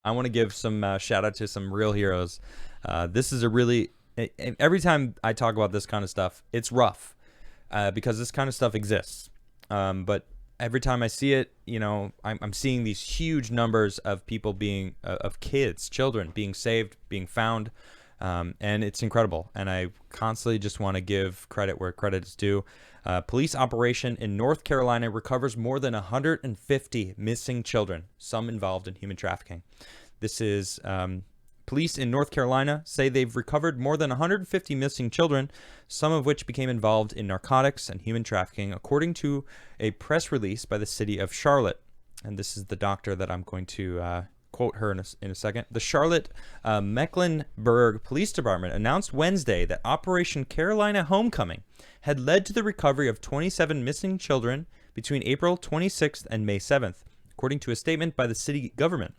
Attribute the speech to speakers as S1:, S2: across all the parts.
S1: I want to give some shout out to some real heroes. This is a really every time I talk about this kind of stuff, it's rough because this kind of stuff exists. But every time I see it, I'm seeing these huge numbers of people being of kids, children being saved, being found. And it's incredible. And I constantly just want to give credit where credit is due. Police operation in North Carolina recovers more than 150 missing children, some involved in human trafficking. This is police in North Carolina say they've recovered more than 150 missing children, some of which became involved in narcotics and human trafficking, according to a press release by the city of Charlotte. And this is the doctor that I'm going to quote her in a second. The Charlotte Mecklenburg Police Department announced Wednesday that Operation Carolina Homecoming had led to the recovery of 27 missing children between April 26th and May 7th, according to a statement by the city government.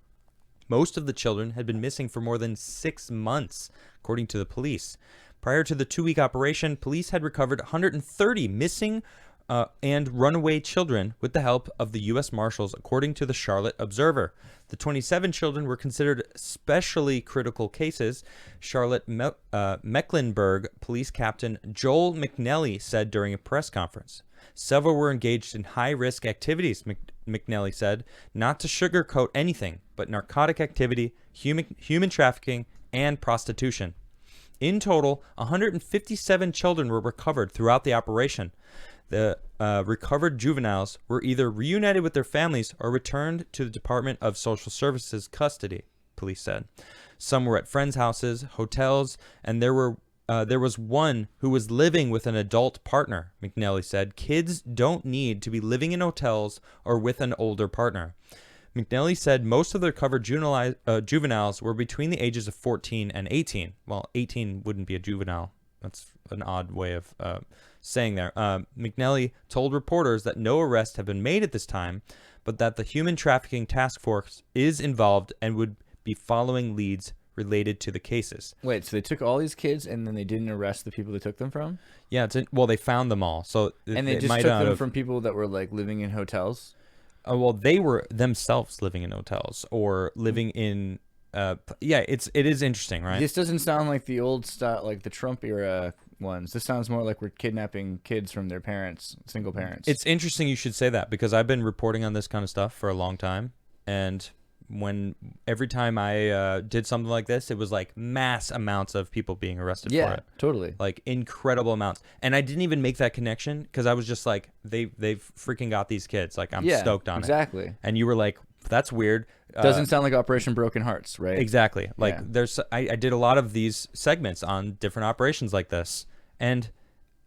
S1: Most of the children had been missing for more than 6 months, according to the police. Prior to the 2-week operation, police had recovered 130 missing and runaway children with the help of the U.S. Marshals, according to the Charlotte Observer. The 27 children were considered especially critical cases, Charlotte Mecklenburg Police Captain Joel McNally said during a press conference. Several were engaged in high-risk activities, McNally said, not to sugarcoat anything, but narcotic activity, human trafficking, and prostitution. In total, 157 children were recovered throughout the operation. The recovered juveniles were either reunited with their families or returned to the Department of Social Services custody, police said. Some were at friends' houses, hotels, and there was one who was living with an adult partner, McNally said. Kids don't need to be living in hotels or with an older partner. McNally said most of the recovered juveniles were between the ages of 14 and 18. Well, 18 wouldn't be a juvenile. That's an odd way of saying there. McNally told reporters that no arrests have been made at this time, but that the Human Trafficking Task Force is involved and would be following leads related to the cases.
S2: Wait, so they took all these kids and then they didn't arrest the people they took them from?
S1: Yeah, well, they found them all. So
S2: and they just took them from people that were like living in hotels?
S1: Well, they were themselves living in hotels or living in it is interesting, right?
S2: This doesn't sound like the old style, like the Trump era ones. This sounds more like we're kidnapping kids from their parents, single parents.
S1: It's interesting you should say that because I've been reporting on this kind of stuff for a long time, and every time I did something like this, it was like mass amounts of people being arrested for it.
S2: Yeah, totally.
S1: Like incredible amounts. And I didn't even make that connection because I was just like, they've freaking got these kids. Like I'm stoked on it.
S2: Exactly.
S1: And you were like, that's weird.
S2: Doesn't sound like Operation Broken Hearts, right?
S1: Exactly. Like I did a lot of these segments on different operations like this, and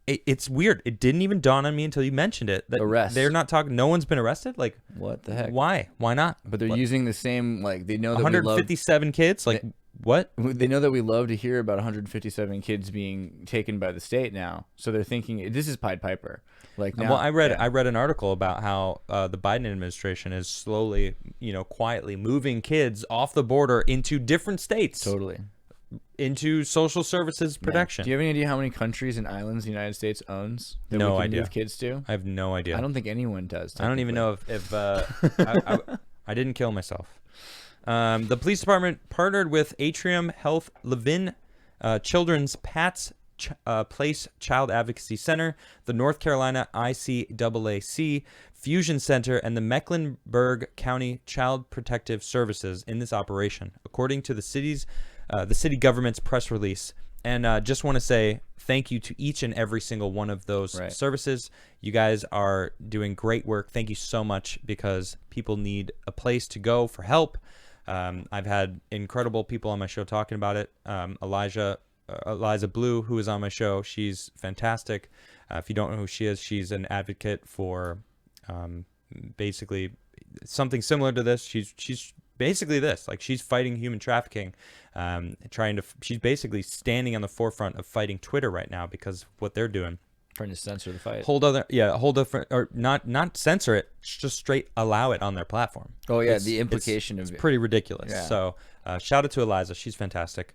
S1: it's weird. It didn't even dawn on me until you mentioned it. That
S2: Arrest.
S1: They're not talking. No one's been arrested. Like
S2: what the heck?
S1: Why? Why not?
S2: But they're using the same, like they know that
S1: 157 kids. Like what?
S2: They know that we love to hear about 157 kids being taken by the state now. So they're thinking this is Pied Piper. Like now,
S1: well, I read an article about how the Biden administration is slowly, quietly moving kids off the border into different states.
S2: Totally.
S1: Into social services protection.
S2: Do you have any idea how many countries and islands the United States owns that
S1: no
S2: we can
S1: idea.
S2: move kids to?
S1: I have no idea.
S2: I don't think anyone does.
S1: I don't even know if I didn't kill myself. The police department partnered with Atrium Health Levin Children's Pat's Place Child Advocacy Center, the North Carolina ICAAC Fusion Center, and the Mecklenburg County Child Protective Services in this operation, according to the city government's press release. And just want to say thank you to each and every single one of those services. You guys are doing great work. Thank you so much, because people need a place to go for help. I've had incredible people on my show talking about it. Eliza Blue, who is on my show, she's fantastic. If you don't know who she is, she's an advocate for basically something similar to this. She's basically this, like she's fighting human trafficking, she's basically standing on the forefront of fighting Twitter right now because of what they're doing.
S2: Trying to censor the fight.
S1: Or not censor it, just straight allow it on their platform.
S2: Oh yeah, the implication of it.
S1: It's pretty ridiculous.
S2: Yeah.
S1: So shout out to Eliza, she's fantastic.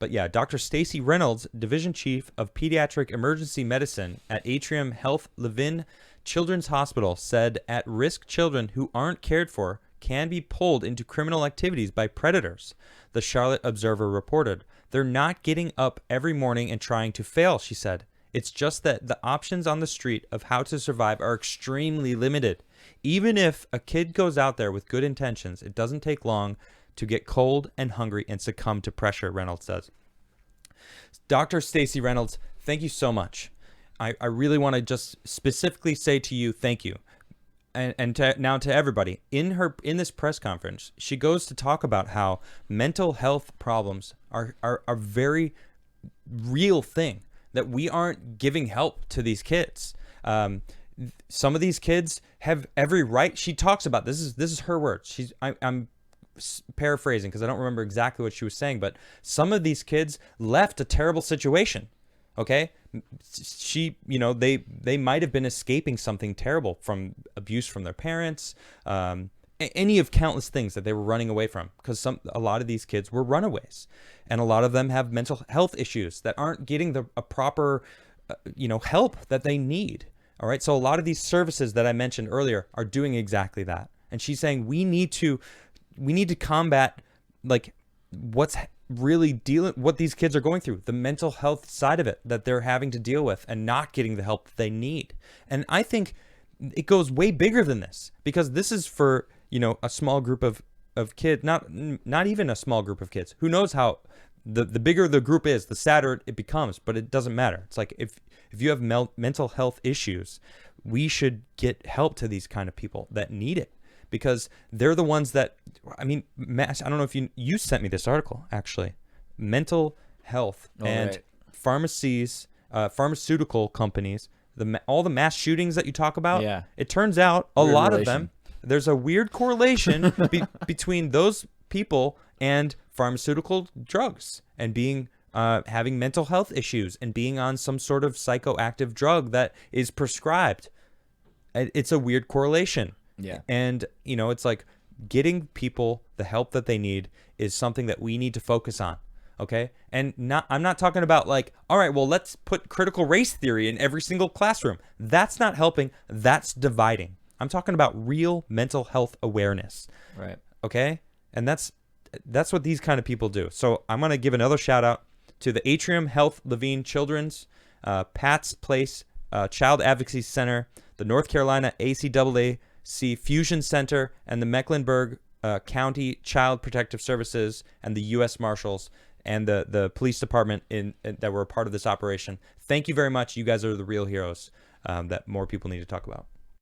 S1: But yeah, Dr. Stacy Reynolds, Division Chief of Pediatric Emergency Medicine at Atrium Health Levin Children's Hospital, said at-risk children who aren't cared for can be pulled into criminal activities by predators, the Charlotte Observer reported. They're not getting up every morning and trying to fail, she said. It's just that the options on the street of how to survive are extremely limited. Even if a kid goes out there with good intentions, it doesn't take long to get cold and hungry and succumb to pressure, Reynolds says. Dr. Stacey Reynolds, thank you so much. I really want to just specifically say to you, thank you. And now to everybody. In this press conference, she goes to talk about how mental health problems are a very real thing, that we aren't giving help to these kids. Some of these kids have every right. She talks about this is her words. I'm paraphrasing because I don't remember exactly what she was saying, but some of these kids left a terrible situation. Okay, they might have been escaping something terrible, from abuse from their parents, any of countless things that they were running away from, because a lot of these kids were runaways, and a lot of them have mental health issues that aren't getting a proper help that they need. All right, so a lot of these services that I mentioned earlier are doing exactly that. And she's saying we need to combat like what's really what these kids are going through, the mental health side of it that they're having to deal with and not getting the help that they need. And I think it goes way bigger than this, because this is for, a small group of kids, not even a small group of kids. Who knows how the bigger the group is, the sadder it becomes, but it doesn't matter. It's like if you have mental health issues, we should get help to these kind of people that need it. Because they're the ones that, Mass, I don't know if you sent me this article, actually. Mental health and pharmacies, pharmaceutical companies, all the mass shootings that you talk about, it turns out a lot of them, there's a weird correlation between those people and pharmaceutical drugs and being having mental health issues and being on some sort of psychoactive drug that is prescribed. It's a weird correlation.
S2: Yeah.
S1: And, it's like getting people the help that they need is something that we need to focus on. Okay. And I'm not talking about like, all right, well, let's put critical race theory in every single classroom. That's not helping. That's dividing. I'm talking about real mental health awareness.
S2: Right.
S1: Okay. And that's what these kind of people do. So I'm going to give another shout out to the Atrium Health Levine Children's, Pat's Place Child Advocacy Center, the North Carolina ACAA Fusion Center, and the Mecklenburg County Child Protective Services, and the U.S. Marshals, and the police department that were a part of this operation. Thank you very much. You guys are the real heroes that more people need to talk about.